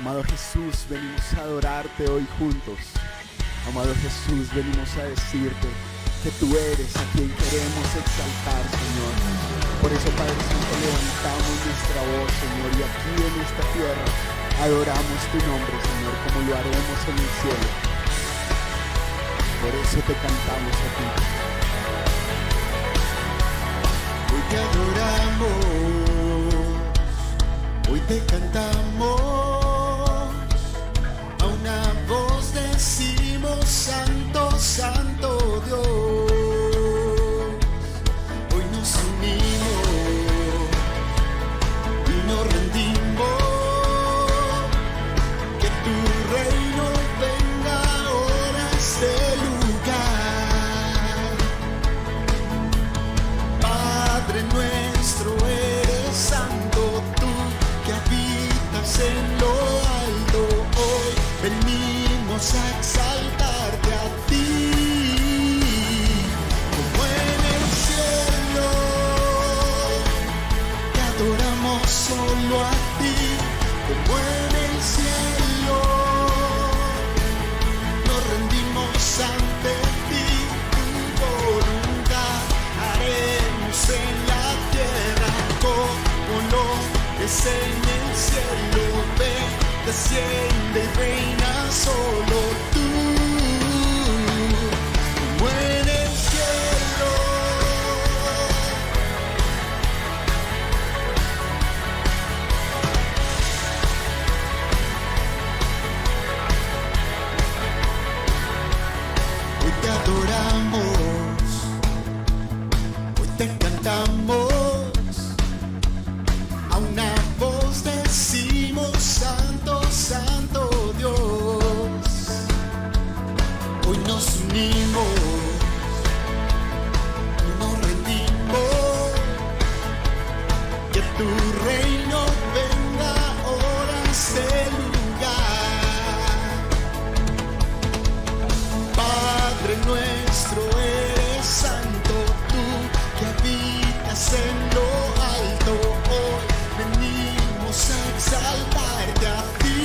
Amado Jesús, venimos a adorarte hoy juntos. Amado Jesús, venimos a decirte que tú eres a quien queremos exaltar, Señor. Por eso, Padre Santo, levantamos nuestra voz, Señor, y aquí en esta tierra adoramos tu nombre, Señor, como lo haremos en el cielo. Por eso te cantamos a ti. Hoy te adoramos, hoy te cantamos. A una voz decimos: Santo, Santo Dios. Hoy nos unimos y nos rendimos. Que tu reino venga ahora a este lugar. Padre nuestro, eres santo, tú que habitas en lo alto. Hoy venimos a exaltarte a ti, como en el cielo. Te adoramos solo a ti, como en el cielo. Nos rendimos ante ti, tu voluntad haremos en la tierra como lo es en el cielo. Ven, desciende y reina solo tú, como en el cielo. Hoy te adoramos, hoy te cantamos. A una voz decimos: Santo, Santo Dios. Hoy nos unimos y nos rendimos. Que tu reino venga ahora a este lugar. Padre nuestro, eres santo, tú que habitas en lo alto. Hoy venimos a exaltarte a ti,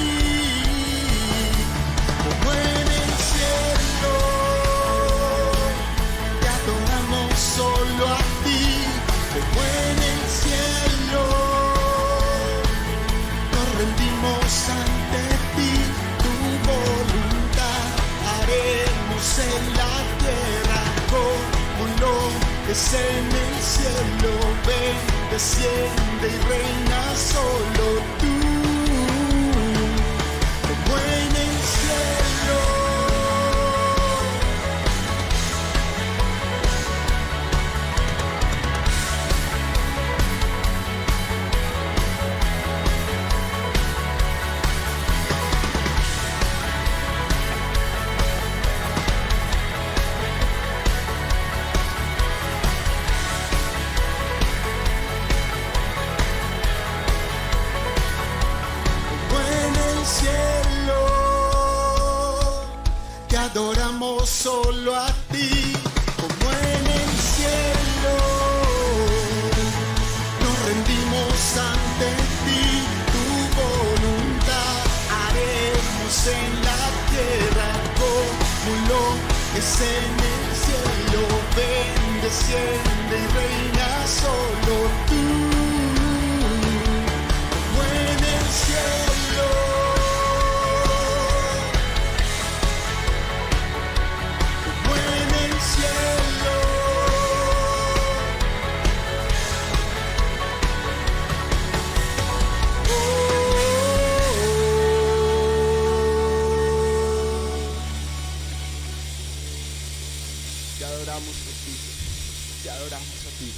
como en el cielo. Te adoramos solo a ti, como en el cielo. Nos rendimos ante ti, tu voluntad haremos en la tierra como lo es en el cielo. Ven, desciende y reina solo tú, como en el cielo. Te adoramos solo a ti, como en el cielo. Nos rendimos ante ti, tu voluntad haremos en la tierra como lo es en el cielo. Ven, desciende y reina solo tú, como en el cielo. Te adoramos, Jesús. Te adoramos a ti.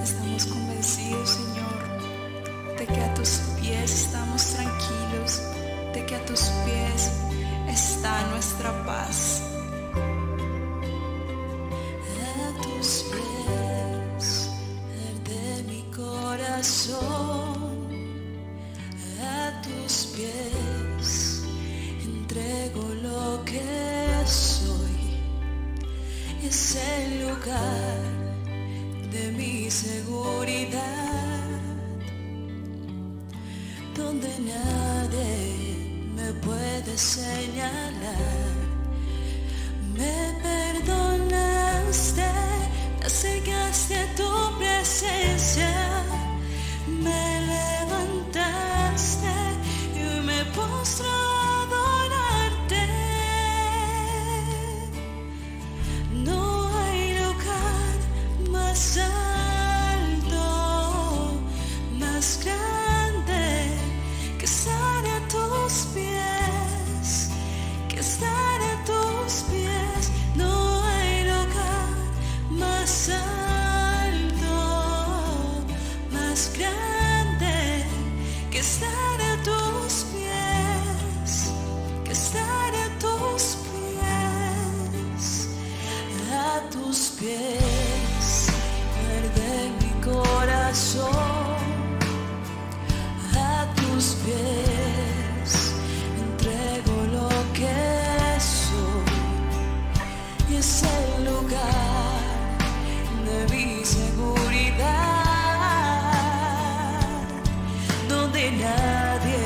Estamos convencidos, Señor, de que a tus pies estamos tranquilos, de que a tus pies está nuestra paz. A tus pies arde mi corazón, a tus pies seguridad, donde nadie me puede señalar. Me perdonaste, me acercaste a tu presencia, me levantaste y hoy me postro a adorarte. No hay lugar más alto, más grande que estar a tus pies, que estar a tus pies. No hay lugar más alto, más grande que estar a tus pies, que estar a tus pies, a tus pies. Muerde mi corazón, a tus pies entrego lo que soy, y es el lugar de mi seguridad, donde nadie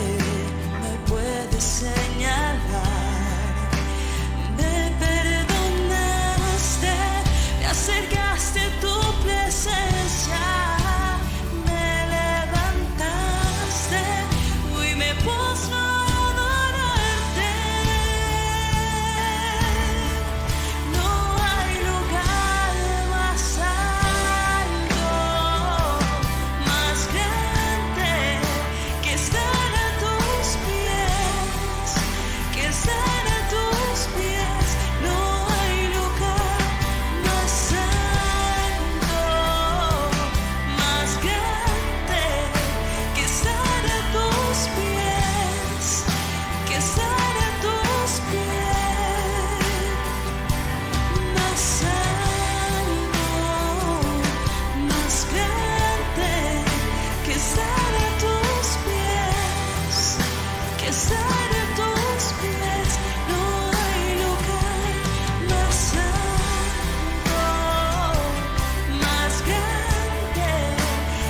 me puede señalar. Me perdonaste, me acercaste a tu presencia, me levantaste, hoy me postro a adorarte. No hay lugar más alto, más grande que estar a tus pies, que estar a tus pies. No hay lugar más alto, más grande que estar a tus pies, que estar a tus pies. Más alto, más grande que estar a tus pies, que estar a tus pies. No hay lugar más alto, más grande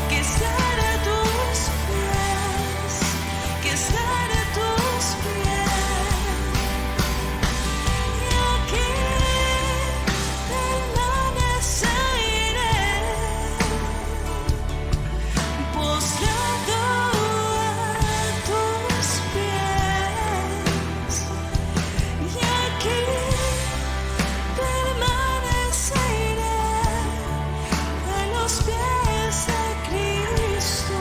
que estar a tus pies, que estar a tus pies. Y aquí permaneceré, postrado a tus pies. Y aquí permaneceré a los pies de Cristo.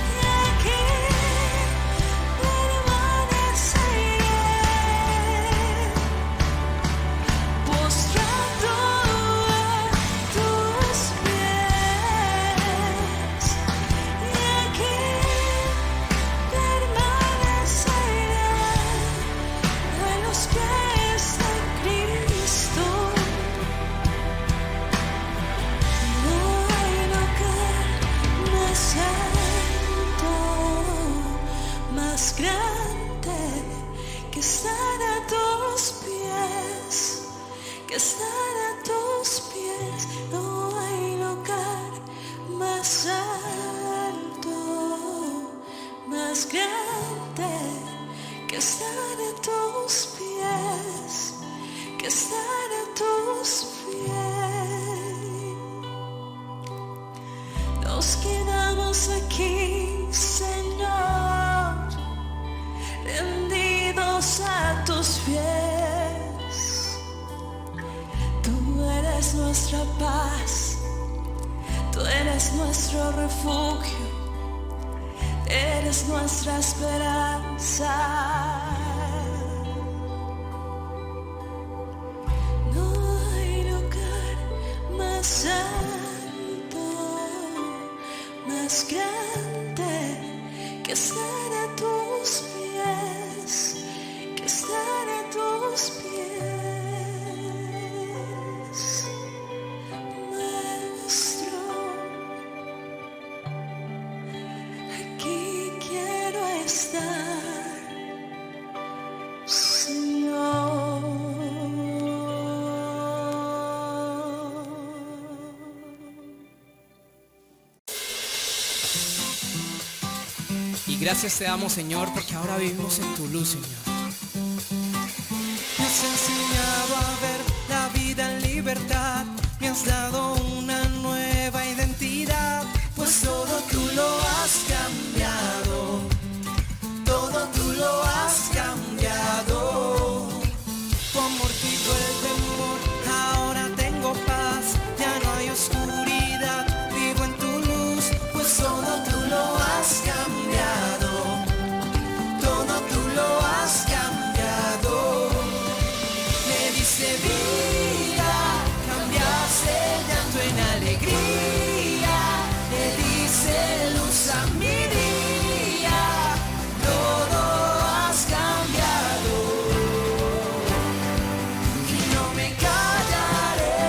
Y aquí permaneceré, postrado a tus pies. Y aquí permaneceré a los pies de Cristo. No hay lugar más alto, más grande que estar a tus pies, que estar a tus pies. No hay lugar más alto, más grande que estar a tus pies, que estar a tus pies. Nos quedamos aquí, Señor, rendidos a tus pies. Tú eres nuestra paz, tú eres nuestro refugio, eres nuestra esperanza. No hay lugar más alto, más grande que estar a tus pies, que estar a tus pies. Maestro, aquí quiero estar, Señor. Gracias te damos, Señor, porque ahora vivimos en tu luz, Señor. Me has enseñado a ver la vida en libertad, me has dado una nueva identidad, pues todo tú lo has cambiado, todo tú lo has cambiado. Tu amor quitó el temor, ahora tengo paz, ya no hay oscuridad, vivo en tu luz, pues todo tú lo has cambiado, todo tú lo has cambiado. Me diste vida, cambiaste el llanto en alegría, me diste luz a mi día, todo has cambiado y no me callaré,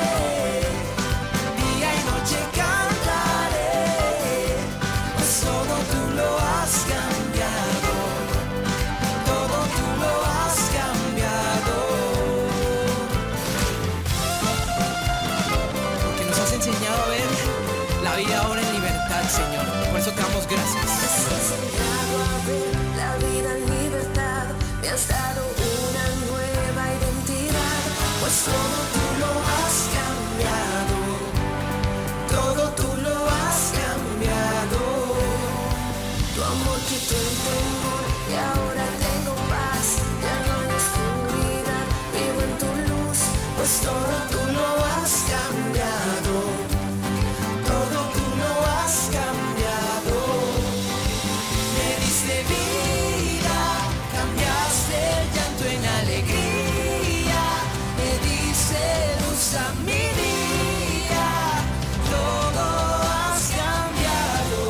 día y noche cantaré, pues todo tú lo has cambiado, todo tú lo has cambiado. Porque nos has enseñado a ver la vida ahora en libertad, Señor. Por eso te damos gracias. Me has enseñado a ver la vida en libertad, me has dado una nueva identidad, pues todo tú lo has cambiado, todo tú lo has cambiado. Tu amor quitó el temor y ahora tengo paz, ya no hay oscuridad, vivo en tu luz, pues todo tú lo has cambiado, todo tú lo has cambiado. Me diste vida, cambiaste el llanto en alegría, me diste luz a mi día, todo has cambiado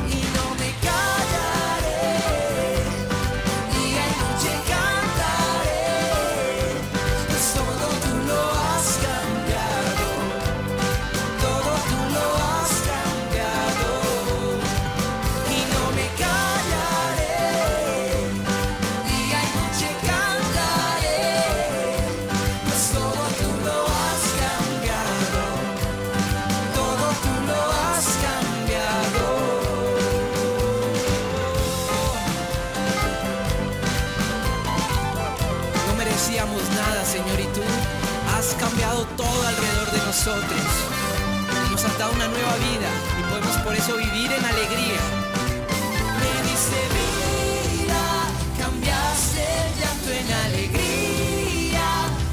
y no me callaré, día y noche cantaré, pues todo tú lo has cambiado, todo tú lo has cambiado y no me callaré, día y noche cantaré, pues todo tú lo has cambiado, todo tú lo has cambiado. No merecíamos nada, Señor, y tú has cambiado todo alrededor de nosotros. Nos has dado una nueva vida y podemos por eso vivir en alegría. Me diste vida, cambiaste el llanto en alegría,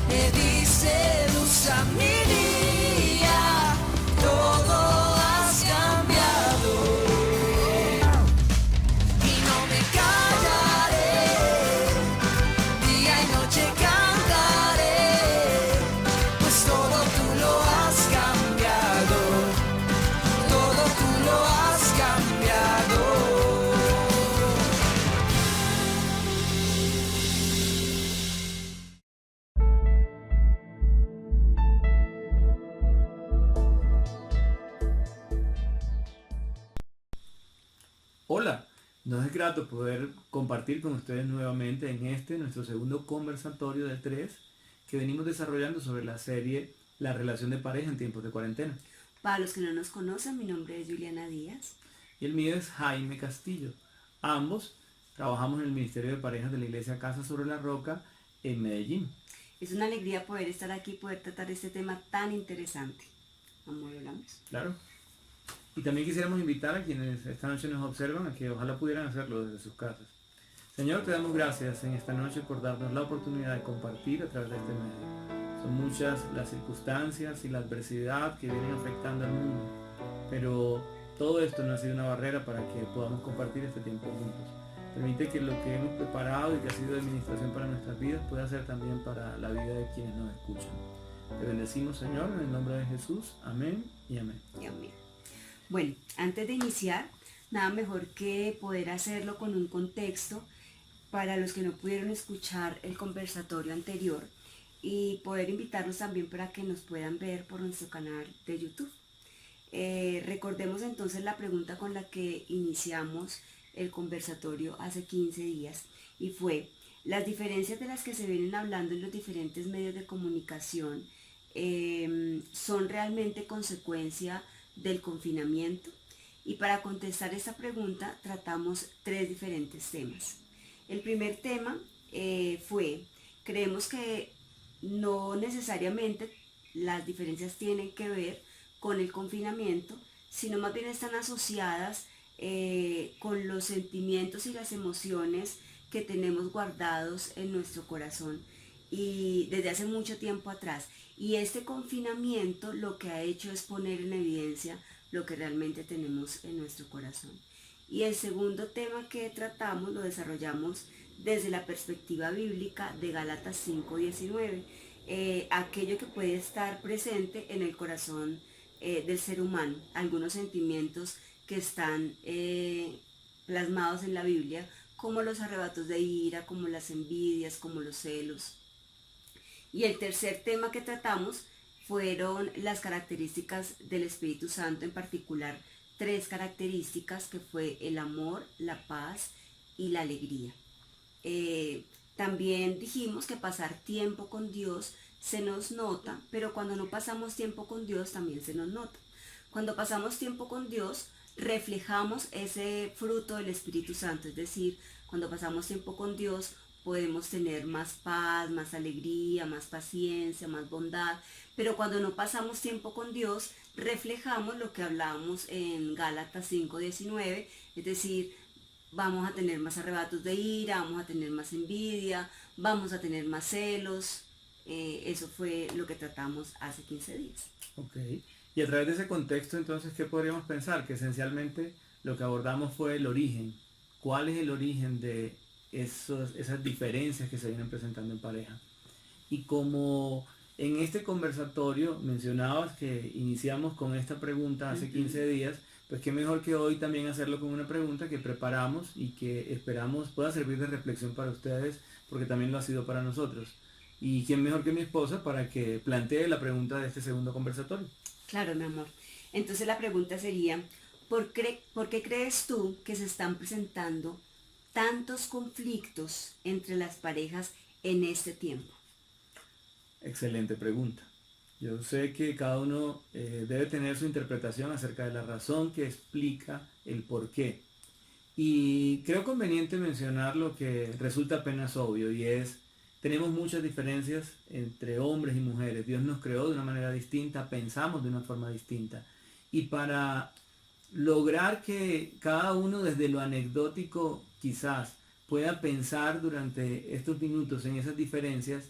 me diste luz a mi día, todo has cambiado y no me callaré, día y noche cantaré, pues todo tú lo has cambiado, todo tú lo has cambiado. Hola, nos es grato poder compartir con ustedes nuevamente en nuestro segundo conversatorio de 3 que venimos desarrollando sobre la serie La relación de pareja en tiempos de cuarentena. Para los que no nos conocen, mi nombre es Juliana Díaz. Y el mío es Jaime Castillo. Ambos trabajamos en el Ministerio de Parejas de la Iglesia Casa sobre la Roca en Medellín. Es una alegría poder estar aquí y poder tratar este tema tan interesante. Amor, hablamos. Claro. Y también quisiéramos invitar a quienes esta noche nos observan a que ojalá pudieran hacerlo desde sus casas. Señor, te damos gracias en esta noche por darnos la oportunidad de compartir a través de este medio. Son muchas las circunstancias y la adversidad que vienen afectando al mundo, pero todo esto no ha sido una barrera para que podamos compartir este tiempo juntos. Permite que lo que hemos preparado y que ha sido de administración para nuestras vidas pueda ser también para la vida de quienes nos escuchan. Te bendecimos, Señor, en el nombre de Jesús. Amén y amén. Y amén. Bueno, antes de iniciar, nada mejor que poder hacerlo con un contexto para los que no pudieron escuchar el conversatorio anterior y poder invitarlos también para que nos puedan ver por nuestro canal de YouTube. Recordemos entonces la pregunta con la que iniciamos el conversatorio hace 15 días y fue: las diferencias de las que se vienen hablando en los diferentes medios de comunicación son realmente consecuencia del confinamiento. Y para contestar esta pregunta tratamos 3 diferentes temas. El primer tema fue, creemos que no necesariamente las diferencias tienen que ver con el confinamiento, sino más bien están asociadas con los sentimientos y las emociones que tenemos guardados en nuestro corazón y desde hace mucho tiempo atrás. Y este confinamiento lo que ha hecho es poner en evidencia lo que realmente tenemos en nuestro corazón. Y el segundo tema que tratamos lo desarrollamos desde la perspectiva bíblica de Gálatas 5:19, aquello que puede estar presente en el corazón del ser humano, algunos sentimientos que están plasmados en la Biblia, como los arrebatos de ira, como las envidias, como los celos. Y el tercer tema que tratamos fueron las características del Espíritu Santo, en particular 3 características que fue el amor, la paz y la alegría. También dijimos que pasar tiempo con Dios se nos nota, pero cuando no pasamos tiempo con Dios también se nos nota. Cuando pasamos tiempo con Dios reflejamos ese fruto del Espíritu Santo, es decir, cuando pasamos tiempo con Dios podemos tener más paz, más alegría, más paciencia, más bondad, pero cuando no pasamos tiempo con Dios, reflejamos lo que hablábamos en Gálatas 5:19, es decir, vamos a tener más arrebatos de ira, vamos a tener más envidia, vamos a tener más celos. Eso fue lo que tratamos hace 15 días. Ok, y a través de ese contexto, entonces, ¿qué podríamos pensar? Que esencialmente lo que abordamos fue el origen. ¿Cuál es el origen de esas diferencias que se vienen presentando en pareja? Y como en este conversatorio mencionabas que iniciamos con esta pregunta hace 15 días, pues qué mejor que hoy también hacerlo con una pregunta que preparamos y que esperamos pueda servir de reflexión para ustedes, porque también lo ha sido para nosotros. Y quién mejor que mi esposa para que plantee la pregunta de este segundo conversatorio. Claro, mi amor. Entonces la pregunta sería, ¿por qué crees tú que se están presentando tantos conflictos entre las parejas en este tiempo? Excelente pregunta. Yo sé que cada uno debe tener su interpretación acerca de la razón que explica el por qué. Y creo conveniente mencionar lo que resulta apenas obvio, y es, tenemos muchas diferencias entre hombres y mujeres. Dios nos creó de una manera distinta, pensamos de una forma distinta. Y para lograr que cada uno desde lo anecdótico quizás pueda pensar durante estos minutos en esas diferencias,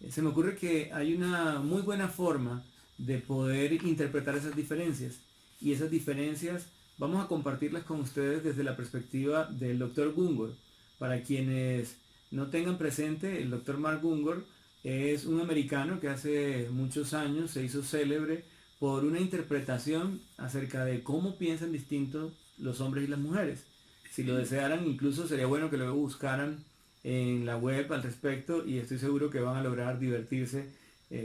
se me ocurre que hay una muy buena forma de poder interpretar esas diferencias. Y esas diferencias vamos a compartirlas con ustedes desde la perspectiva del Dr. Gungor. Para quienes no tengan presente, el Dr. Mark Gungor es un americano que hace muchos años se hizo célebre por una interpretación acerca de cómo piensan distintos los hombres y las mujeres. Si lo desearan, incluso sería bueno que lo buscaran en la web al respecto, y estoy seguro que van a lograr divertirse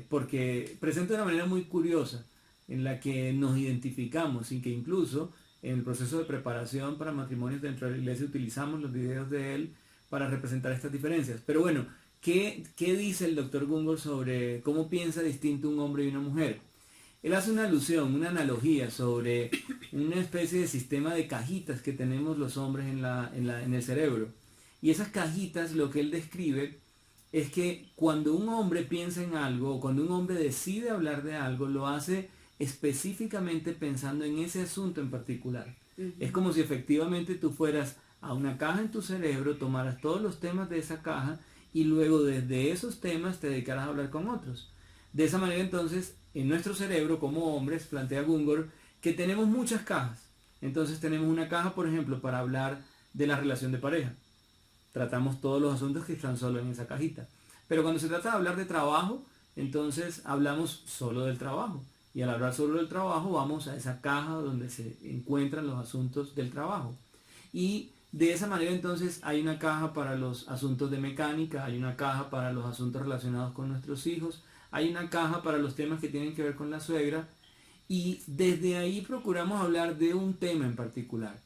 porque presenta una manera muy curiosa en la que nos identificamos, y que incluso en el proceso de preparación para matrimonios dentro de la iglesia utilizamos los videos de él para representar estas diferencias. Pero bueno, ¿qué dice el Dr. Gungor sobre cómo piensa distinto un hombre y una mujer? Él hace una alusión, una analogía sobre una especie de sistema de cajitas que tenemos los hombres en el cerebro. Y esas cajitas, lo que él describe es que cuando un hombre piensa en algo, o cuando un hombre decide hablar de algo, lo hace específicamente pensando en ese asunto en particular. Es como si efectivamente tú fueras a una caja en tu cerebro, tomaras todos los temas de esa caja y luego desde esos temas te dedicaras a hablar con otros. De esa manera entonces, en nuestro cerebro como hombres, plantea Gungor, que tenemos muchas cajas. Entonces tenemos una caja, por ejemplo, para hablar de la relación de pareja. Tratamos todos los asuntos que están solo en esa cajita. Pero cuando se trata de hablar de trabajo, entonces hablamos solo del trabajo. Y al hablar solo del trabajo, vamos a esa caja donde se encuentran los asuntos del trabajo. Y de esa manera entonces hay una caja para los asuntos de mecánica, hay una caja para los asuntos relacionados con nuestros hijos, hay una caja para los temas que tienen que ver con la suegra, y desde ahí procuramos hablar de un tema en particular.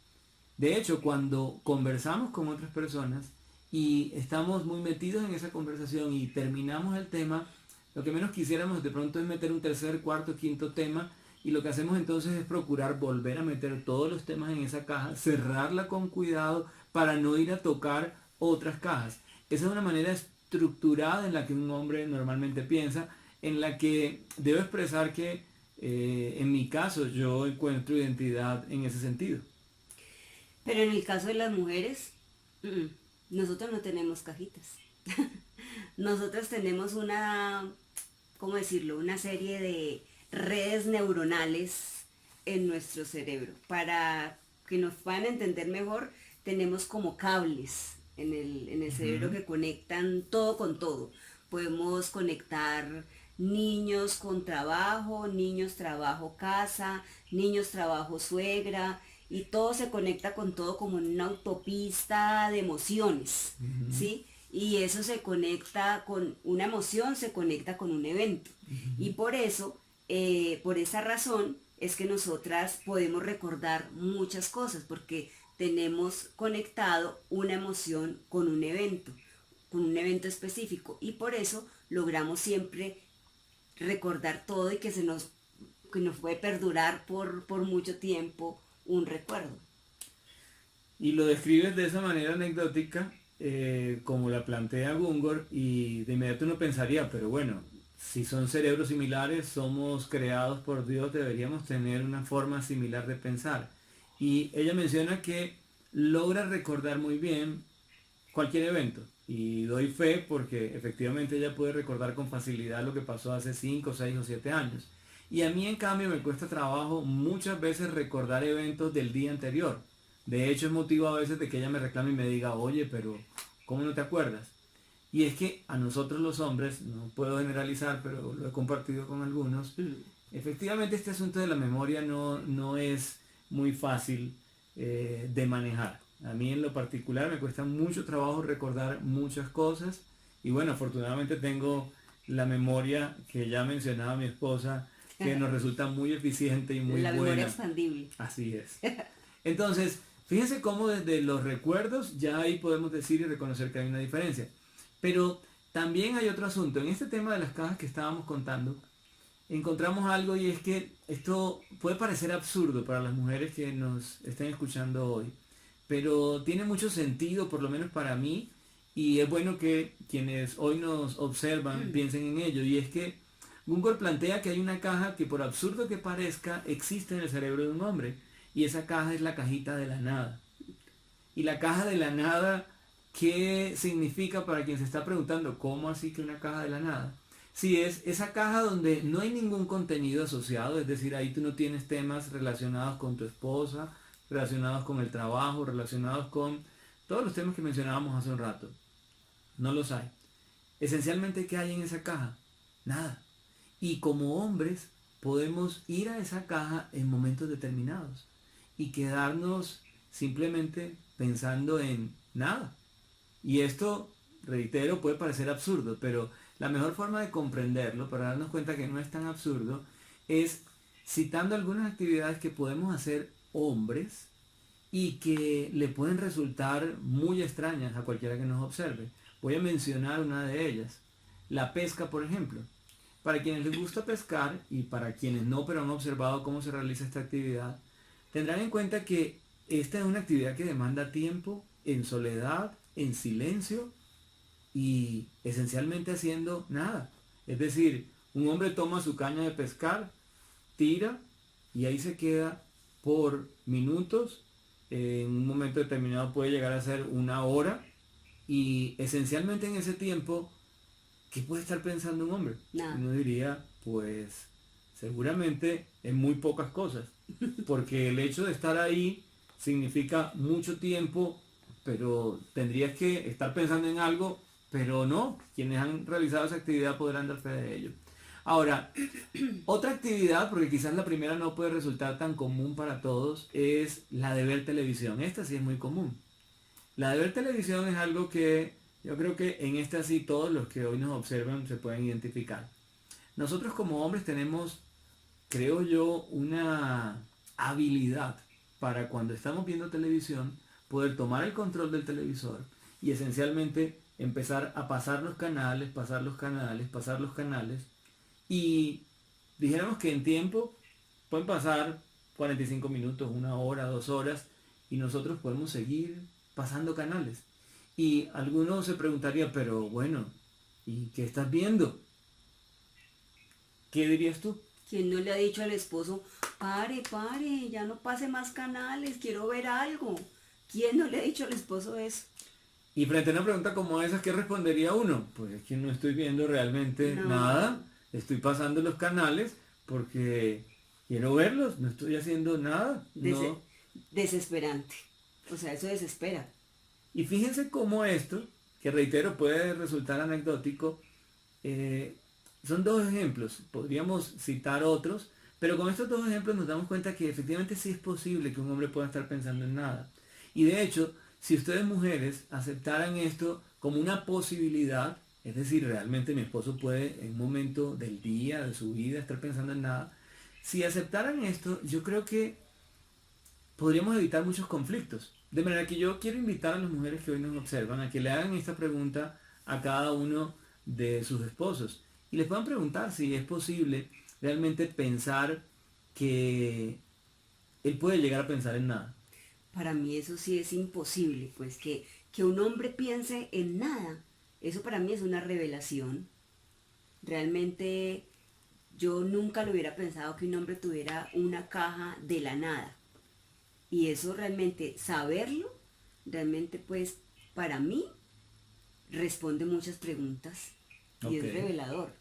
De hecho, cuando conversamos con otras personas y estamos muy metidos en esa conversación y terminamos el tema, lo que menos quisiéramos de pronto es meter un tercer, cuarto, quinto tema y lo que hacemos entonces es procurar volver a meter todos los temas en esa caja, cerrarla con cuidado para no ir a tocar otras cajas. Esa es una manera estructurada en la que un hombre normalmente piensa, en la que debo expresar que en mi caso yo encuentro identidad en ese sentido. Pero en el caso de las mujeres, nosotros no tenemos cajitas. Nosotros tenemos ¿cómo decirlo? Una serie de redes neuronales en nuestro cerebro. Para que nos puedan entender mejor, tenemos como cables en el cerebro que conectan todo con todo. Podemos conectar niños con trabajo, niños trabajo casa, niños trabajo suegra, y todo se conecta con todo como en una autopista de emociones, ¿sí? Y eso se conecta con una emoción, se conecta con un evento. Y por eso, por esa razón, es que nosotras podemos recordar muchas cosas, porque tenemos conectado una emoción con un evento específico. Y por eso logramos siempre recordar todo y que nos puede perdurar por mucho tiempo un recuerdo. Y lo describes de esa manera anecdótica, como la plantea Gungor, y de inmediato uno pensaría, pero bueno, si son cerebros similares, somos creados por Dios, deberíamos tener una forma similar de pensar. Y ella menciona que logra recordar muy bien cualquier evento. Y doy fe porque efectivamente ella puede recordar con facilidad lo que pasó hace 5, 6 o 7 años. Y a mí en cambio me cuesta trabajo muchas veces recordar eventos del día anterior. De hecho es motivo a veces de que ella me reclame y me diga, oye, pero ¿cómo no te acuerdas? Y es que a nosotros los hombres, no puedo generalizar, pero lo he compartido con algunos, efectivamente este asunto de la memoria no es muy fácil de manejar. A mí en lo particular me cuesta mucho trabajo recordar muchas cosas, y bueno, afortunadamente tengo la memoria que ya mencionaba mi esposa, que nos resulta muy eficiente y muy buena. La memoria expandible. Así es. Entonces, fíjense cómo desde los recuerdos ya ahí podemos decir y reconocer que hay una diferencia. Pero también hay otro asunto. En este tema de las cajas que estábamos contando, encontramos algo, y es que esto puede parecer absurdo para las mujeres que nos estén escuchando hoy, pero tiene mucho sentido, por lo menos para mí, y es bueno que quienes hoy nos observan piensen en ello. Y es que Gungor plantea que hay una caja que, por absurdo que parezca, existe en el cerebro de un hombre, y esa caja es la cajita de la nada. Y la caja de la nada, ¿qué significa para quien se está preguntando cómo así que una caja de la nada? Sí, es esa caja donde no hay ningún contenido asociado, es decir, ahí tú no tienes temas relacionados con tu esposa, relacionados con el trabajo, relacionados con todos los temas que mencionábamos hace un rato. No los hay. Esencialmente, ¿qué hay en esa caja? Nada. Y como hombres podemos ir a esa caja en momentos determinados y quedarnos simplemente pensando en nada. Y esto, reitero, puede parecer absurdo, pero la mejor forma de comprenderlo, para darnos cuenta que no es tan absurdo, es citando algunas actividades que podemos hacer hombres y que le pueden resultar muy extrañas a cualquiera que nos observe. Voy a mencionar una de ellas. La pesca, por ejemplo. Para quienes les gusta pescar, y para quienes no, pero han observado cómo se realiza esta actividad, tendrán en cuenta que esta es una actividad que demanda tiempo, en soledad, en silencio, y esencialmente haciendo nada. Es decir, un hombre toma su caña de pescar, tira, y ahí se queda por minutos. En un momento determinado puede llegar a ser 1 hora, y esencialmente en ese tiempo, ¿qué puede estar pensando un hombre? Nada. Uno diría, pues seguramente en muy pocas cosas, porque el hecho de estar ahí significa mucho tiempo, pero tendrías que estar pensando en algo, pero no, quienes han realizado esa actividad podrán dar fe de ello. Ahora, otra actividad, porque quizás la primera no puede resultar tan común para todos, es la de ver televisión. Esta sí es muy común. La de ver televisión es algo que yo creo que en esta sí todos los que hoy nos observan se pueden identificar. Nosotros como hombres tenemos, creo yo, una habilidad para cuando estamos viendo televisión poder tomar el control del televisor y esencialmente empezar a pasar los canales, y dijéramos que en tiempo pueden pasar 45 minutos, 1 hora, 2 horas, y nosotros podemos seguir pasando canales. Y algunos se preguntaría, pero bueno, ¿y qué estás viendo? ¿Qué dirías tú? ¿Quién no le ha dicho al esposo, pare, ya no pase más canales, quiero ver algo? ¿Quién no le ha dicho al esposo eso? Y frente a una pregunta como esa, ¿qué respondería uno? Pues es que no estoy viendo realmente No. nada, estoy pasando los canales porque quiero verlos, no estoy haciendo nada. No. Desesperante. O sea, eso desespera. Y fíjense cómo esto, que reitero puede resultar anecdótico, son 2 ejemplos, podríamos citar otros, pero con estos 2 ejemplos nos damos cuenta que efectivamente sí es posible que un hombre pueda estar pensando en nada. Y de hecho, si ustedes mujeres aceptaran esto como una posibilidad, es decir, realmente mi esposo puede en un momento del día, de su vida, estar pensando en nada, si aceptaran esto, yo creo que podríamos evitar muchos conflictos. De manera que yo quiero invitar a las mujeres que hoy nos observan a que le hagan esta pregunta a cada uno de sus esposos y les puedan preguntar si es posible realmente pensar que él puede llegar a pensar en nada. Para mí eso sí es imposible, pues que un hombre piense en nada, eso para mí es una revelación. Realmente yo nunca lo hubiera pensado que un hombre tuviera una caja de la nada. Y eso realmente, saberlo, realmente pues para mí responde muchas preguntas y Ok. es revelador.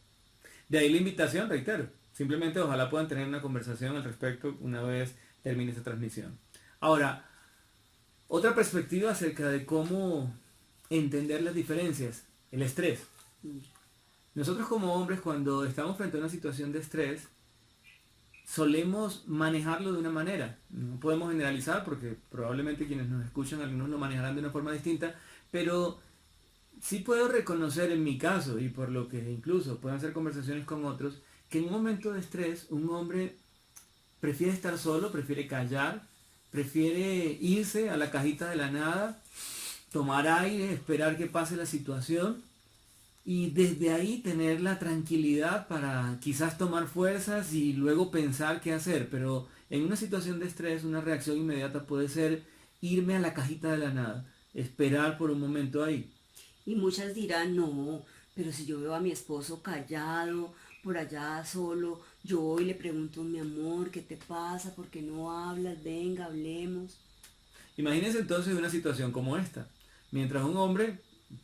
De ahí la invitación, reitero. Simplemente ojalá puedan tener una conversación al respecto una vez termine esta transmisión. Ahora, otra perspectiva acerca de cómo entender las diferencias, el estrés. Nosotros como hombres cuando estamos frente a una situación de estrés, solemos manejarlo de una manera. No podemos generalizar porque probablemente quienes nos escuchan algunos lo manejarán de una forma distinta, pero sí puedo reconocer en mi caso, y por lo que incluso puedo hacer conversaciones con otros, que en un momento de estrés un hombre prefiere estar solo, prefiere callar, prefiere irse a la cajita de la nada, tomar aire, esperar que pase la situación y desde ahí tener la tranquilidad para quizás tomar fuerzas y luego pensar qué hacer. Pero en una situación de estrés una reacción inmediata puede ser irme a la cajita de la nada, esperar por un momento ahí. Y muchas dirán, no, pero si yo veo a mi esposo callado, por allá solo, yo voy y le pregunto, mi amor, ¿qué te pasa? ¿Por qué no hablas? Venga, hablemos. Imagínense entonces una situación como esta. Mientras un hombre,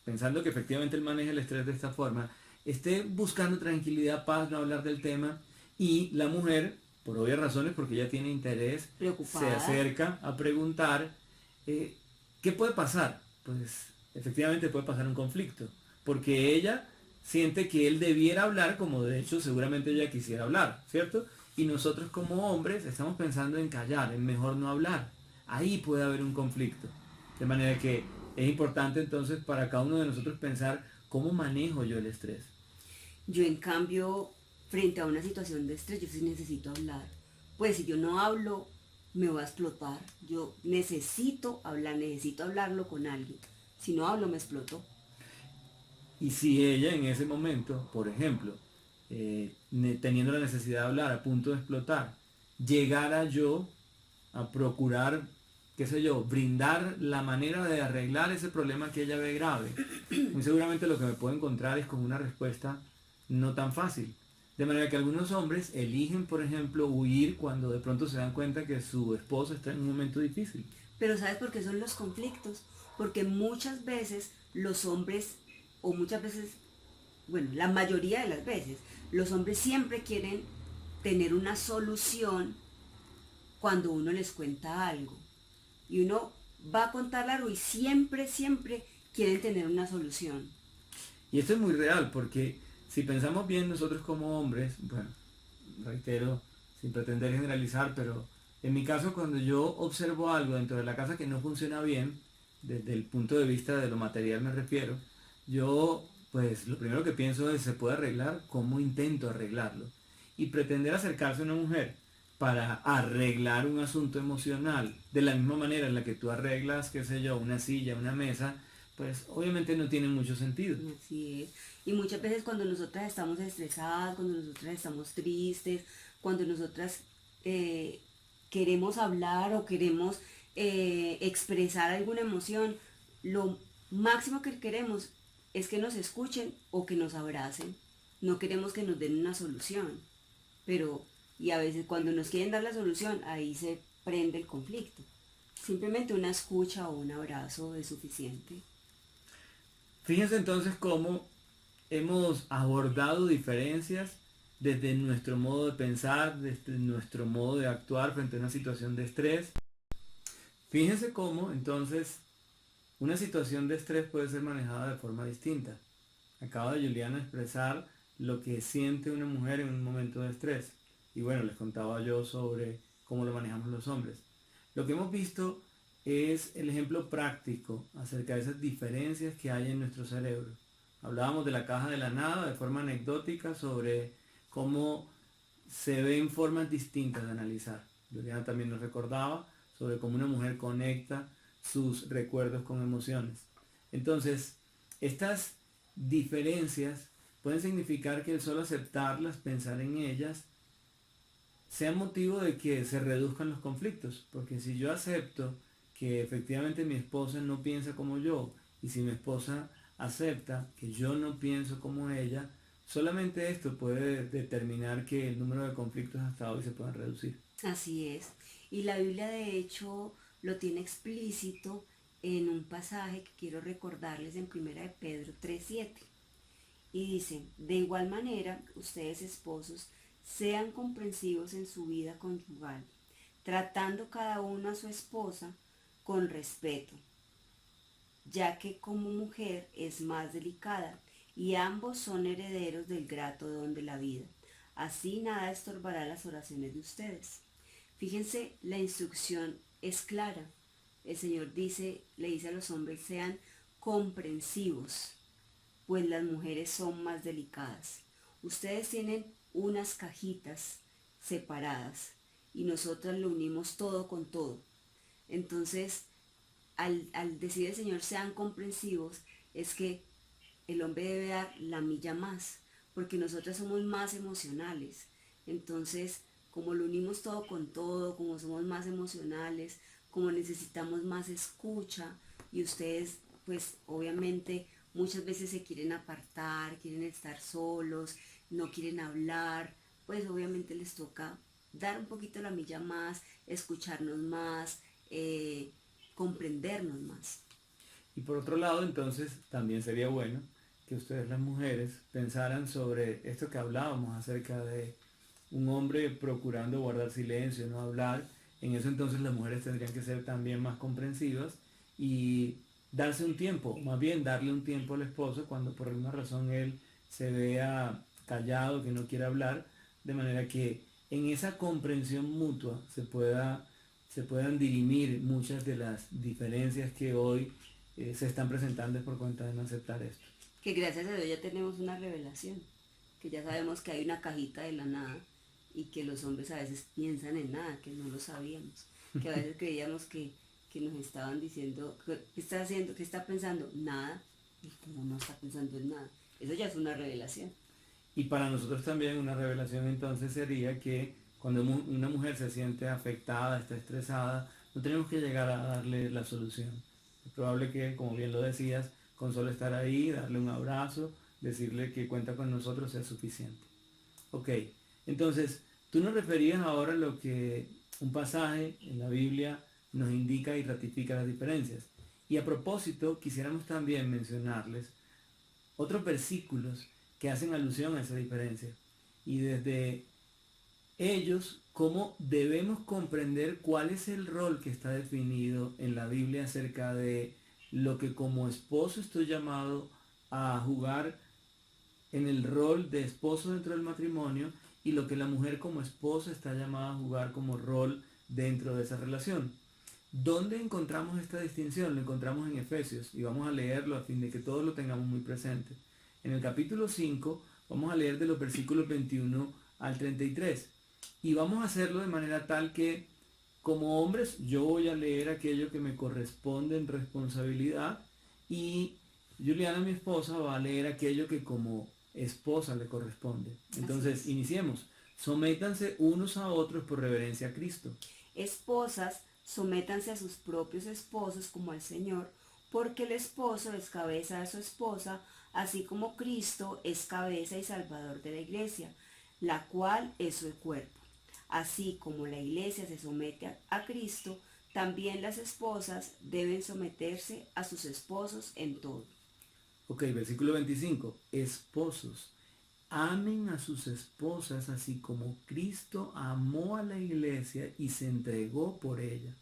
pensando que efectivamente él maneja el estrés de esta forma, esté buscando tranquilidad, paz, no hablar del tema, y la mujer, por obvias razones, porque ella tiene interés, Preocupada. se acerca a preguntar, ¿qué puede pasar? Pues efectivamente puede pasar un conflicto, porque ella siente que él debiera hablar como de hecho seguramente ella quisiera hablar, ¿cierto? Y nosotros como hombres estamos pensando en callar, en mejor no hablar. Ahí puede haber un conflicto. De manera que es importante entonces para cada uno de nosotros pensar cómo manejo yo el estrés. Yo en cambio, frente a una situación de estrés, yo sí necesito hablar. Pues si yo no hablo, me voy a explotar. Yo necesito hablarlo con alguien. Si no hablo, me exploto. Y si ella en ese momento, por ejemplo, teniendo la necesidad de hablar, a punto de explotar, llegara yo a procurar, qué sé yo, brindar la manera de arreglar ese problema que ella ve grave, muy seguramente lo que me puedo encontrar es con una respuesta no tan fácil. De manera que algunos hombres eligen, por ejemplo, huir cuando de pronto se dan cuenta que su esposo está en un momento difícil. Pero ¿sabes por qué son los conflictos? Porque muchas veces los hombres, o muchas veces, bueno, la mayoría de las veces, los hombres siempre quieren tener una solución cuando uno les cuenta algo. Y uno va a contar algo y siempre quieren tener una solución. Y esto es muy real porque si pensamos bien nosotros como hombres, bueno, reitero, sin pretender generalizar, pero en mi caso cuando yo observo algo dentro de la casa que no funciona bien, desde el punto de vista de lo material me refiero, yo pues lo primero que pienso es, ¿se puede arreglar? ¿Cómo intento arreglarlo? Y pretender acercarse a una mujer para arreglar un asunto emocional de la misma manera en la que tú arreglas, qué sé yo, una silla, una mesa, pues obviamente no tiene mucho sentido. Así es. Y muchas veces cuando nosotras estamos estresadas, cuando nosotras estamos tristes, cuando nosotras queremos hablar o queremos expresar alguna emoción, lo máximo que queremos es que nos escuchen o que nos abracen. No queremos que nos den una solución, y a veces cuando nos quieren dar la solución, ahí se prende el conflicto. Simplemente una escucha o un abrazo es suficiente. Fíjense entonces cómo hemos abordado diferencias desde nuestro modo de pensar, desde nuestro modo de actuar frente a una situación de estrés. Fíjense cómo entonces una situación de estrés puede ser manejada de forma distinta. Acaba de Juliana expresar lo que siente una mujer en un momento de estrés. Y bueno, les contaba yo sobre cómo lo manejamos los hombres. Lo que hemos visto es el ejemplo práctico acerca de esas diferencias que hay en nuestro cerebro. Hablábamos de la caja de la nada de forma anecdótica sobre cómo se ven formas distintas de analizar. Juliana también nos recordaba sobre cómo una mujer conecta sus recuerdos con emociones. Entonces, estas diferencias pueden significar que el solo aceptarlas, pensar en ellas, sea motivo de que se reduzcan los conflictos. Porque si yo acepto que efectivamente mi esposa no piensa como yo, y si mi esposa acepta que yo no pienso como ella, solamente esto puede determinar que el número de conflictos hasta hoy se puedan reducir. Así es. Y la Biblia de hecho lo tiene explícito en un pasaje que quiero recordarles en 1 de Pedro 3:7. Y dice, de igual manera, ustedes esposos, sean comprensivos en su vida conyugal, tratando cada uno a su esposa con respeto, ya que como mujer es más delicada y ambos son herederos del grato don de la vida. Así nada estorbará las oraciones de ustedes. Fíjense, la instrucción es clara. El Señor le dice a los hombres, sean comprensivos, pues las mujeres son más delicadas. Ustedes tienen unas cajitas separadas y nosotras lo unimos todo con todo. Entonces, al decir el Señor sean comprensivos, es que el hombre debe dar la milla más, porque nosotras somos más emocionales. Entonces, como lo unimos todo con todo, como somos más emocionales, como necesitamos más escucha, y ustedes, pues obviamente, muchas veces se quieren apartar, quieren estar solos, no quieren hablar, pues obviamente les toca dar un poquito la milla más, escucharnos más, comprendernos más. Y por otro lado, entonces, también sería bueno que ustedes las mujeres pensaran sobre esto que hablábamos acerca de un hombre procurando guardar silencio, no hablar. En eso entonces las mujeres tendrían que ser también más comprensivas y darse un tiempo, más bien darle un tiempo al esposo cuando por alguna razón él se vea callado, que no quiere hablar, de manera que en esa comprensión mutua se puedan dirimir muchas de las diferencias que hoy se están presentando por cuenta de no aceptar esto. Que gracias a Dios ya tenemos una revelación, que ya sabemos que hay una cajita de la nada y que los hombres a veces piensan en nada, que no lo sabíamos, que a veces creíamos que nos estaban diciendo, ¿qué está haciendo? ¿Qué está pensando? Nada, y como no está pensando en nada. Eso ya es una revelación. Y para nosotros también una revelación entonces sería que cuando una mujer se siente afectada, está estresada, no tenemos que llegar a darle la solución. Es probable que, como bien lo decías, con solo estar ahí, darle un abrazo, decirle que cuenta con nosotros sea suficiente. Ok, entonces, tú nos referías ahora a lo que un pasaje en la Biblia nos indica y ratifica las diferencias. Y a propósito, quisiéramos también mencionarles otros versículos que hacen alusión a esa diferencia. Y desde ellos, cómo debemos comprender cuál es el rol que está definido en la Biblia acerca de lo que como esposo estoy llamado a jugar en el rol de esposo dentro del matrimonio y lo que la mujer como esposa está llamada a jugar como rol dentro de esa relación. ¿Dónde encontramos esta distinción? Lo encontramos en Efesios y vamos a leerlo a fin de que todos lo tengamos muy presente. En el capítulo 5 vamos a leer de los versículos 21 al 33 y vamos a hacerlo de manera tal que como hombres yo voy a leer aquello que me corresponde en responsabilidad y Juliana, mi esposa, va a leer aquello que como esposa le corresponde. Entonces iniciemos. Sométanse unos a otros por reverencia a Cristo. Esposas, sométanse a sus propios esposos como al Señor, porque el esposo es cabeza de su esposa, así como Cristo es cabeza y salvador de la iglesia, la cual es su cuerpo. Así como la iglesia se somete a Cristo, también las esposas deben someterse a sus esposos en todo. Ok, versículo 25. Esposos, amen a sus esposas así como Cristo amó a la iglesia y se entregó por ella,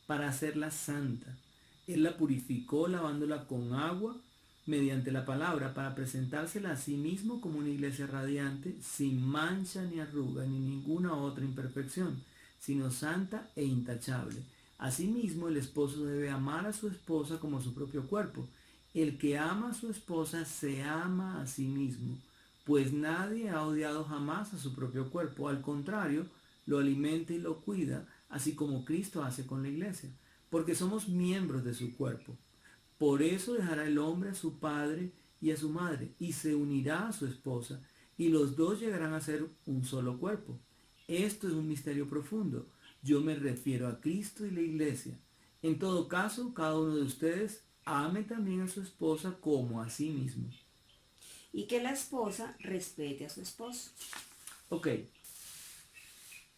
para hacerla santa. Él la purificó lavándola con agua mediante la palabra, para presentársela a sí mismo como una iglesia radiante, sin mancha ni arruga ni ninguna otra imperfección, sino santa e intachable. Asimismo, el esposo debe amar a su esposa como a su propio cuerpo. El que ama a su esposa se ama a sí mismo, pues nadie ha odiado jamás a su propio cuerpo. Al contrario, lo alimenta y lo cuida, así como Cristo hace con la iglesia, porque somos miembros de su cuerpo. Por eso dejará el hombre a su padre y a su madre, y se unirá a su esposa, y los dos llegarán a ser un solo cuerpo. Esto es un misterio profundo. Yo me refiero a Cristo y la iglesia. En todo caso, cada uno de ustedes ame también a su esposa como a sí mismo. Y que la esposa respete a su esposo. Ok.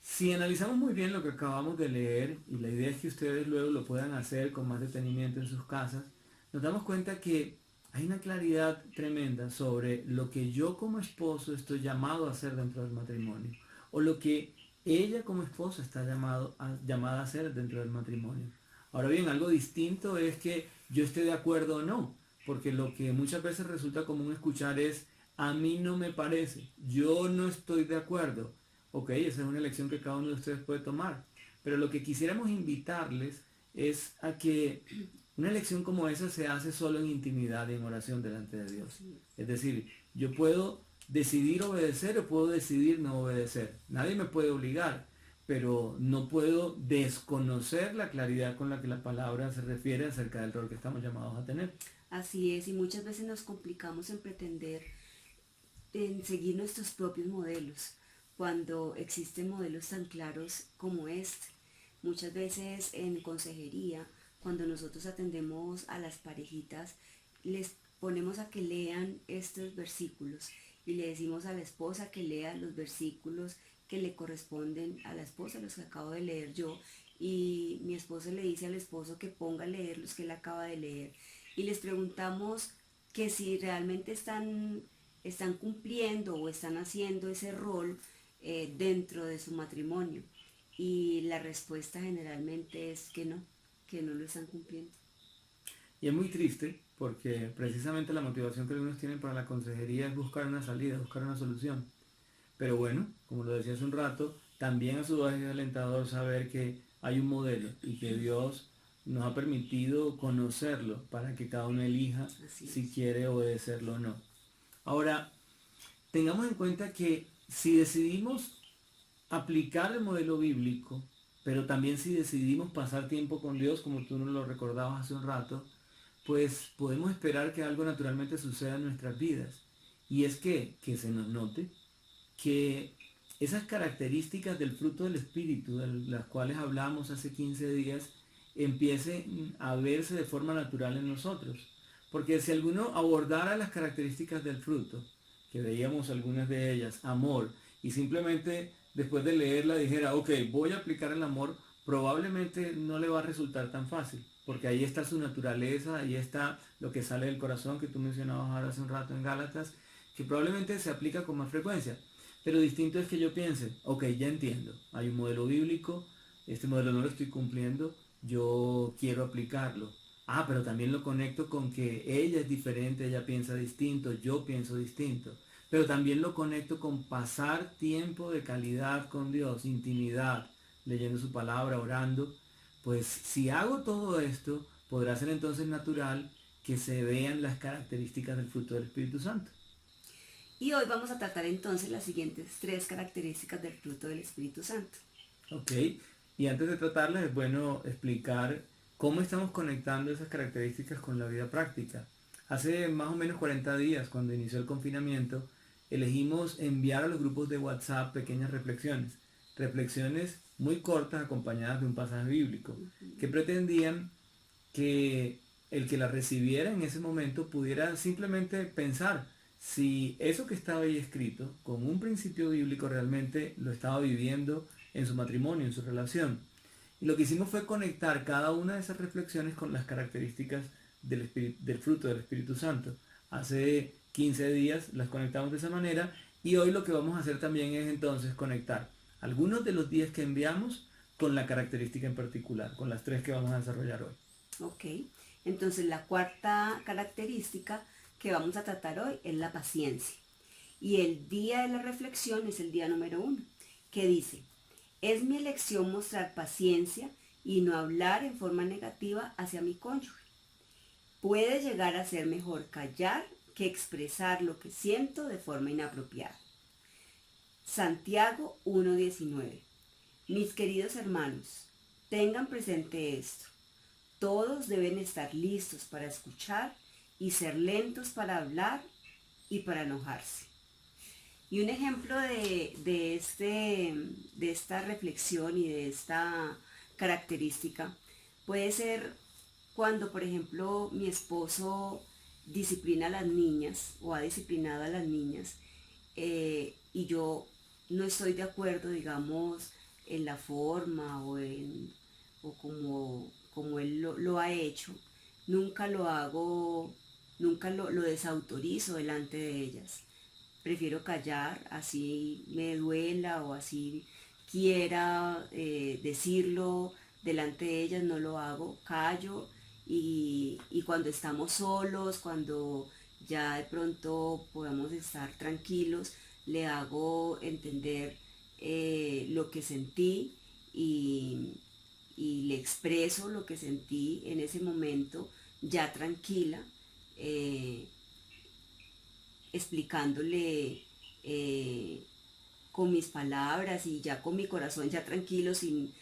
Si analizamos muy bien lo que acabamos de leer, y la idea es que ustedes luego lo puedan hacer con más detenimiento en sus casas, nos damos cuenta que hay una claridad tremenda sobre lo que yo como esposo estoy llamado a hacer dentro del matrimonio, o lo que ella como esposa está llamada a hacer dentro del matrimonio. Ahora bien, algo distinto es que yo esté de acuerdo o no, porque lo que muchas veces resulta común escuchar es: a mí no me parece, yo no estoy de acuerdo. Ok, esa es una elección que cada uno de ustedes puede tomar, pero lo que quisiéramos invitarles es a que una elección como esa se hace solo en intimidad y en oración delante de Dios. Es decir, yo puedo decidir obedecer o puedo decidir no obedecer. Nadie me puede obligar, pero no puedo desconocer la claridad con la que la palabra se refiere acerca del rol que estamos llamados a tener. Así es, y muchas veces nos complicamos en pretender en seguir nuestros propios modelos, cuando existen modelos tan claros como este. Muchas veces en consejería, cuando nosotros atendemos a las parejitas, les ponemos a que lean estos versículos y le decimos a la esposa que lea los versículos que le corresponden a la esposa, los que acabo de leer yo, y mi esposo le dice al esposo que ponga a leer los que él acaba de leer, y les preguntamos que si realmente están cumpliendo o están haciendo ese rol dentro de su matrimonio, y la respuesta generalmente es que no lo están cumpliendo. Y es muy triste porque precisamente la motivación que algunos tienen para la consejería es buscar una salida, buscar una solución. Pero bueno, como lo decía hace un rato, también a su vez es alentador saber que hay un modelo y que Dios nos ha permitido conocerlo para que cada uno elija si quiere obedecerlo o no. Ahora, tengamos en cuenta que si decidimos aplicar el modelo bíblico, pero también si decidimos pasar tiempo con Dios, como tú nos lo recordabas hace un rato, pues podemos esperar que algo naturalmente suceda en nuestras vidas. Y es que se nos note que esas características del fruto del Espíritu, de las cuales hablamos hace 15 días, empiecen a verse de forma natural en nosotros. Porque si alguno abordara las características del fruto, que veíamos algunas de ellas, amor, y simplemente después de leerla dijera, ok, voy a aplicar el amor, probablemente no le va a resultar tan fácil, porque ahí está su naturaleza, ahí está lo que sale del corazón que tú mencionabas ahora hace un rato en Gálatas, que probablemente se aplica con más frecuencia. Pero distinto es que yo piense, ok, ya entiendo, hay un modelo bíblico, este modelo no lo estoy cumpliendo, yo quiero aplicarlo. Ah, pero también lo conecto con que ella es diferente, ella piensa distinto, yo pienso distinto. Pero también lo conecto con pasar tiempo de calidad con Dios, intimidad, leyendo su palabra, orando. Pues si hago todo esto, podrá ser entonces natural que se vean las características del fruto del Espíritu Santo. Y hoy vamos a tratar entonces las siguientes 3 características del fruto del Espíritu Santo. Ok, y antes de tratarlas es bueno explicar cómo estamos conectando esas características con la vida práctica. Hace más o menos 40 días, cuando inició el confinamiento, elegimos enviar a los grupos de WhatsApp pequeñas reflexiones. Reflexiones muy cortas acompañadas de un pasaje bíblico que pretendían que el que la recibiera en ese momento pudiera simplemente pensar si eso que estaba ahí escrito con un principio bíblico realmente lo estaba viviendo en su matrimonio, en su relación. Y lo que hicimos fue conectar cada una de esas reflexiones con las características del fruto del Espíritu Santo. Hace 15 días las conectamos de esa manera y hoy lo que vamos a hacer también es entonces conectar algunos de los días que enviamos con la característica en particular, con las 3 que vamos a desarrollar hoy. Ok, entonces la cuarta característica que vamos a tratar hoy es la paciencia. Y el día de la reflexión es el día número 1, que dice: es mi elección mostrar paciencia y no hablar en forma negativa hacia mi cónyuge. Puede llegar a ser mejor callar que expresar lo que siento de forma inapropiada. Santiago 1:19. Mis queridos hermanos, tengan presente esto. Todos deben estar listos para escuchar y ser lentos para hablar y para enojarse. Y un ejemplo de esta reflexión y de esta característica puede ser cuando, por ejemplo, mi esposo disciplina a las niñas o ha disciplinado a las niñas y yo no estoy de acuerdo, digamos, en la forma o como él lo ha hecho. Nunca lo hago, nunca lo desautorizo delante de ellas. Prefiero callar, así me duela o así quiera decirlo delante de ellas, no lo hago, callo y cuando estamos solos, cuando ya de pronto podamos estar tranquilos, le hago entender lo que sentí y le expreso lo que sentí en ese momento, ya tranquila, explicándole con mis palabras y ya con mi corazón ya tranquilo, sin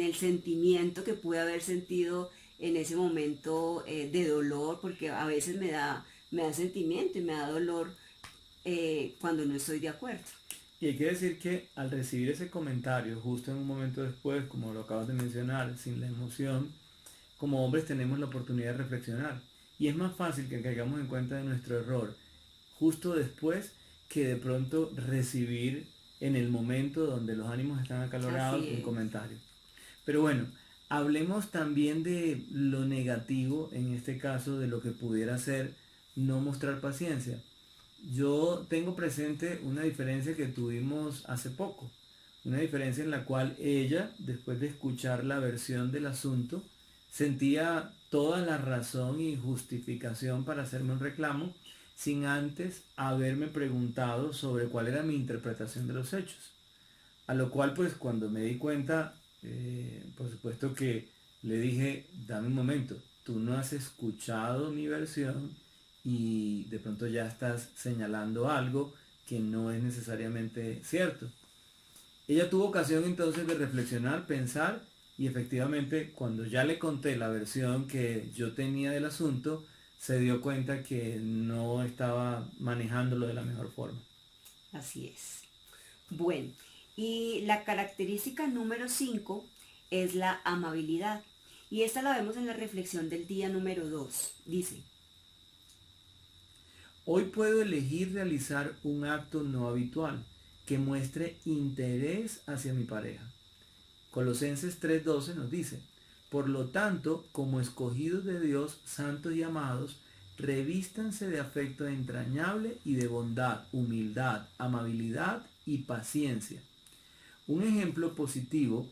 el sentimiento que pude haber sentido en ese momento de dolor, porque a veces me da sentimiento y me da dolor cuando no estoy de acuerdo. Y hay que decir que al recibir ese comentario justo en un momento después, como lo acabas de mencionar, sin la emoción, como hombres tenemos la oportunidad de reflexionar. Y es más fácil que caigamos en cuenta de nuestro error justo después que de pronto recibir en el momento donde los ánimos están acalorados un comentario. Pero bueno, hablemos también de lo negativo, en este caso de lo que pudiera ser no mostrar paciencia. Yo tengo presente una diferencia que tuvimos hace poco, una diferencia en la cual ella, después de escuchar la versión del asunto, sentía toda la razón y justificación para hacerme un reclamo, sin antes haberme preguntado sobre cuál era mi interpretación de los hechos. A lo cual, pues, cuando me di cuenta, por supuesto que le dije: dame un momento, tú no has escuchado mi versión y de pronto ya estás señalando algo que no es necesariamente cierto. Ella tuvo ocasión entonces de reflexionar, pensar, y efectivamente cuando ya le conté la versión que yo tenía del asunto, se dio cuenta que no estaba manejándolo de la mejor forma. Así es. Bueno, y la característica número 5 es la amabilidad. Y esta la vemos en la reflexión del día número 2. Dice: hoy puedo elegir realizar un acto no habitual que muestre interés hacia mi pareja. Colosenses 3:12 nos dice: por lo tanto, como escogidos de Dios, santos y amados, revístanse de afecto entrañable y de bondad, humildad, amabilidad y paciencia. Un ejemplo positivo,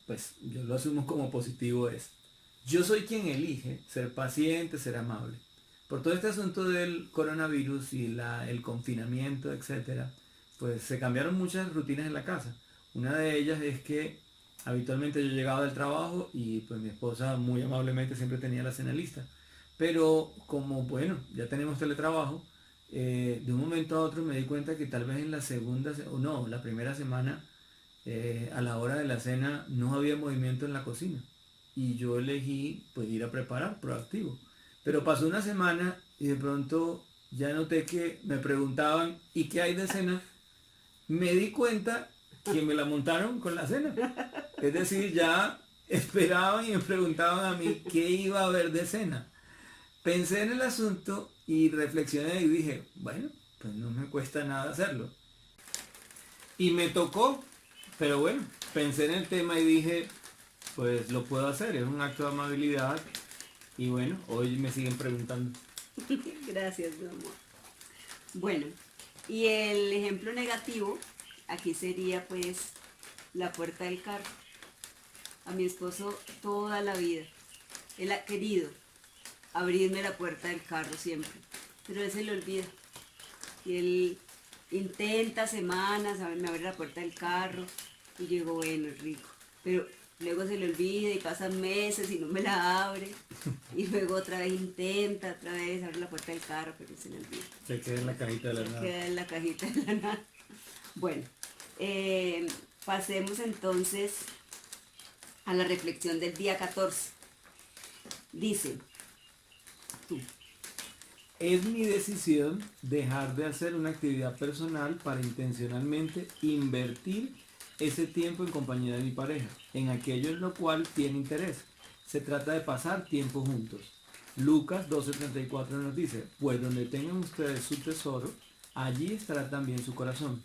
pues yo lo asumo como positivo, es: yo soy quien elige ser paciente, ser amable. Por todo este asunto del coronavirus y el confinamiento, etcétera, pues se cambiaron muchas rutinas en la casa. Una de ellas es que habitualmente yo llegaba del trabajo y pues mi esposa muy amablemente siempre tenía la cena lista. Pero como, bueno, ya tenemos teletrabajo, de un momento a otro me di cuenta que tal vez en la primera semana, a la hora de la cena no había movimiento en la cocina. Y yo elegí pues ir a preparar, proactivo. Pero pasó una semana y de pronto ya noté que me preguntaban, ¿y qué hay de cena? Me di cuenta que me la montaron con la cena. Es decir, ya esperaban y me preguntaban a mí qué iba a haber de cena. Pensé en el asunto y reflexioné y dije, bueno, pues no me cuesta nada hacerlo. Y me tocó, pero bueno, pensé en el tema y dije, pues lo puedo hacer, es un acto de amabilidad. Y bueno, hoy me siguen preguntando. Gracias, mi amor. Bueno, y el ejemplo negativo, aquí sería pues la puerta del carro. A mi esposo toda la vida, él ha querido abrirme la puerta del carro siempre, pero él se le olvida. Y él intenta semanas, me abre la puerta del carro y yo digo, bueno, es rico. Pero luego se le olvida y pasan meses y no me la abre. Y luego otra vez intenta, otra vez abre la puerta del carro, pero se le olvida. Se queda en la cajita de la nada. Se queda en la cajita de la nada. Bueno, pasemos entonces a la reflexión del día 14. Dice, tú. Es mi decisión dejar de hacer una actividad personal para intencionalmente invertir ese tiempo en compañía de mi pareja, en aquello en lo cual tiene interés. Se trata de pasar tiempo juntos. Lucas 12:34 nos dice, pues donde tengan ustedes su tesoro, allí estará también su corazón.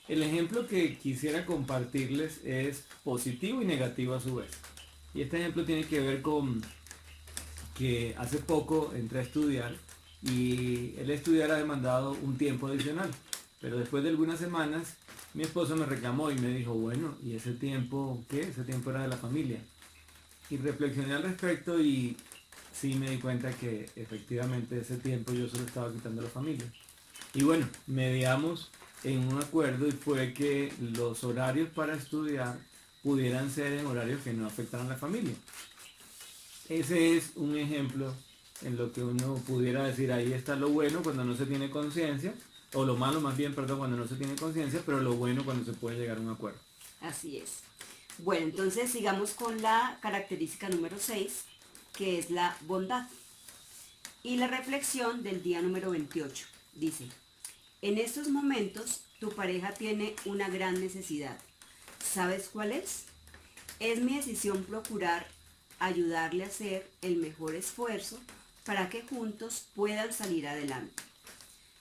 El ejemplo que quisiera compartirles es positivo y negativo a su vez. Y este ejemplo tiene que ver con que hace poco entré a estudiar y el estudiar ha demandado un tiempo adicional. Pero después de algunas semanas mi esposo me reclamó y me dijo, bueno, ¿y ese tiempo qué? Ese tiempo era de la familia. Y reflexioné al respecto y sí me di cuenta que efectivamente ese tiempo yo se lo estaba quitando a la familia. Y bueno, mediamos en un acuerdo y fue que los horarios para estudiar pudieran ser en horarios que no afectaran a la familia. Ese es un ejemplo en lo que uno pudiera decir, ahí está lo bueno cuando no se tiene conciencia, o lo malo más bien, perdón, cuando no se tiene conciencia, pero lo bueno cuando se puede llegar a un acuerdo. Así es. Bueno, entonces sigamos con la característica número 6, que es la bondad. Y la reflexión del día número 28 dice, en estos momentos tu pareja tiene una gran necesidad. ¿Sabes cuál es? Es mi decisión procurar ayudarle a hacer el mejor esfuerzo para que juntos puedan salir adelante.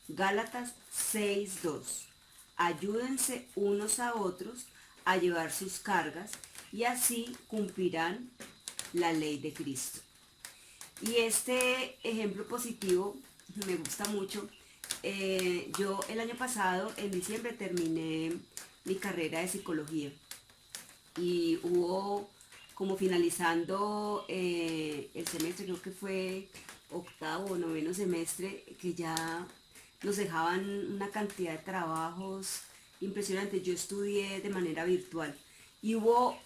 Gálatas 6:2. Ayúdense unos a otros a llevar sus cargas y así cumplirán la ley de Cristo. Y este ejemplo positivo me gusta mucho. Yo el año pasado, en diciembre, terminé mi carrera de psicología y hubo como finalizando el semestre, creo que fue octavo o noveno semestre, que ya nos dejaban una cantidad de trabajos impresionantes. Yo estudié de manera virtual y hubo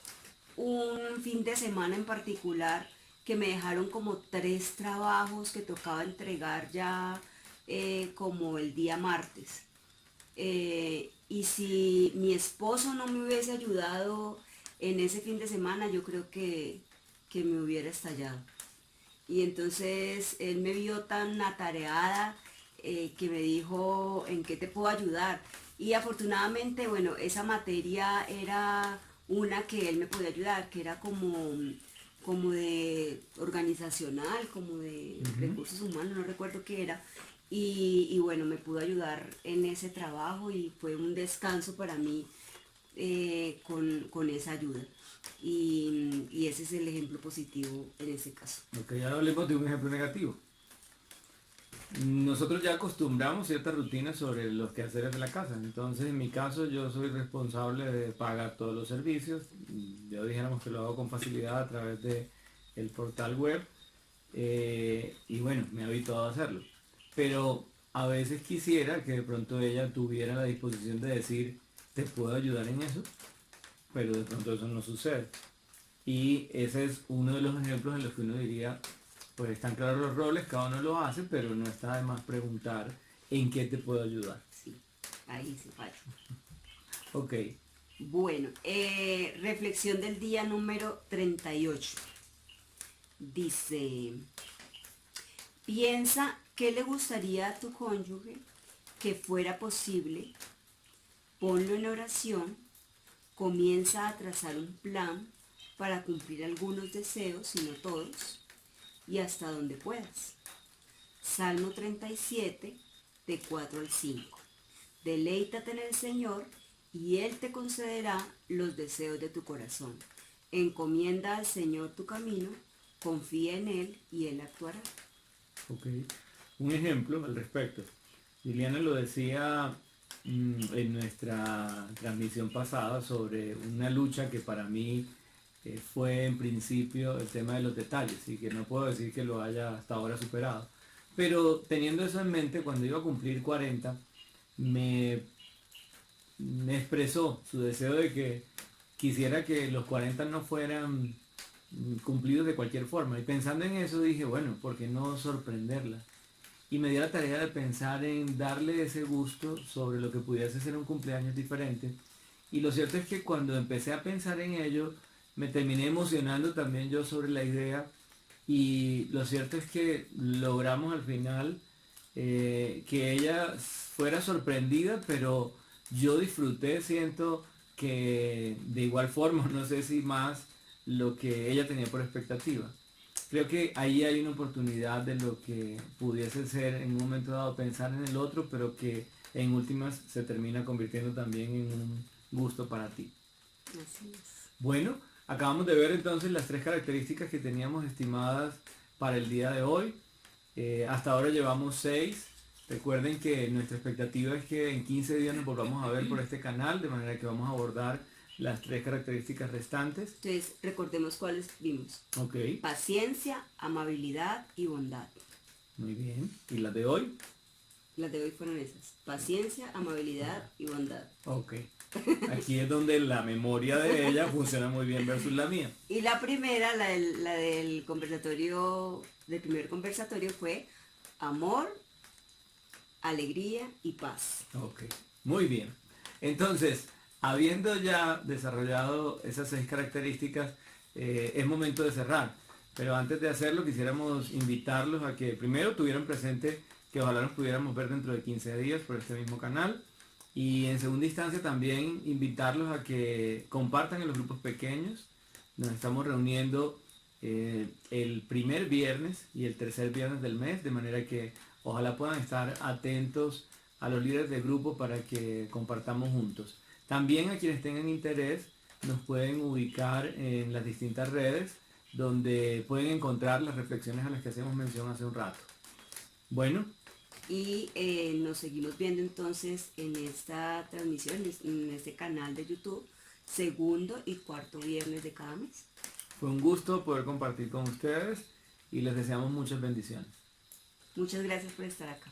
un fin de semana en particular que me dejaron como 3 trabajos que tocaba entregar ya como el día martes. Y si mi esposo no me hubiese ayudado en ese fin de semana, yo creo que me hubiera estallado. Y entonces él me vio tan atareada que me dijo, ¿en qué te puedo ayudar? Y afortunadamente, bueno, esa materia era una que él me podía ayudar, que era como de organizacional, como de recursos humanos, no recuerdo qué era. Y bueno, me pudo ayudar en ese trabajo y fue un descanso para mí con esa ayuda. Y ese es el ejemplo positivo en ese caso. Ok, ahora hablemos de un ejemplo negativo. Nosotros ya acostumbramos ciertas rutinas sobre los quehaceres de la casa. Entonces, en mi caso, yo soy responsable de pagar todos los servicios. Yo dijéramos que lo hago con facilidad a través de el portal web. Y bueno, me he habituado a hacerlo. Pero a veces quisiera que de pronto ella tuviera la disposición de decir, ¿te puedo ayudar en eso? Pero de pronto eso no sucede. Y ese es uno de los ejemplos en los que uno diría, pues están claros los roles, cada uno lo hace, pero no está de más preguntar en qué te puedo ayudar. Sí, ahí sí falla. Ok. Bueno, reflexión del día número 38. Dice, piensa ¿Qué le gustaría a tu cónyuge que fuera posible? Ponlo en oración, comienza a trazar un plan para cumplir algunos deseos, y no todos, y hasta donde puedas. Salmo 37, de 4 al 5. Deleítate en el Señor y Él te concederá los deseos de tu corazón. Encomienda al Señor tu camino, confía en Él y Él actuará. Ok. Un ejemplo al respecto. Liliana lo decía en nuestra transmisión pasada sobre una lucha que para mí fue en principio el tema de los detalles y que no puedo decir que lo haya hasta ahora superado. Pero teniendo eso en mente, cuando iba a cumplir 40, me expresó su deseo de que quisiera que los 40 no fueran cumplidos de cualquier forma. Y pensando en eso dije, bueno, ¿por qué no sorprenderla? Y me dio la tarea de pensar en darle ese gusto sobre lo que pudiese ser un cumpleaños diferente. Y lo cierto es que cuando empecé a pensar en ello, me terminé emocionando también yo sobre la idea. Y lo cierto es que logramos al final que ella fuera sorprendida, pero yo disfruté, siento que de igual forma, no sé si más, lo que ella tenía por expectativa. Creo que ahí hay una oportunidad de lo que pudiese ser en un momento dado pensar en el otro, pero que en últimas se termina convirtiendo también en un gusto para ti. Así es. Bueno, acabamos de ver entonces las 3 características que teníamos estimadas para el día de hoy. Hasta ahora llevamos 6. Recuerden que nuestra expectativa es que en 15 días nos volvamos a ver por este canal, de manera que vamos a abordar las 3 características restantes. Entonces, recordemos cuáles vimos. Ok, Paciencia, amabilidad y bondad. muy bien. ¿Y las de hoy? Las de hoy fueron esas. Paciencia, amabilidad y bondad. Ok. Aquí es donde la memoria de ella funciona muy bien versus la mía. Y la primera, la del conversatorio, del primer conversatorio fue amor, alegría y paz. Ok, muy bien. Entonces, habiendo ya desarrollado esas 6 características, es momento de cerrar. Pero antes de hacerlo, quisiéramos invitarlos a que primero tuvieran presente que ojalá nos pudiéramos ver dentro de 15 días por este mismo canal. Y en segunda instancia también invitarlos a que compartan en los grupos pequeños. Nos estamos reuniendo el primer viernes y el tercer viernes del mes, de manera que ojalá puedan estar atentos a los líderes de grupo para que compartamos juntos. También a quienes tengan interés nos pueden ubicar en las distintas redes donde pueden encontrar las reflexiones a las que hacemos mención hace un rato. Bueno. Y nos seguimos viendo entonces en esta transmisión, en este canal de YouTube, segundo y cuarto viernes de cada mes. Fue un gusto poder compartir con ustedes y les deseamos muchas bendiciones. Muchas gracias por estar acá.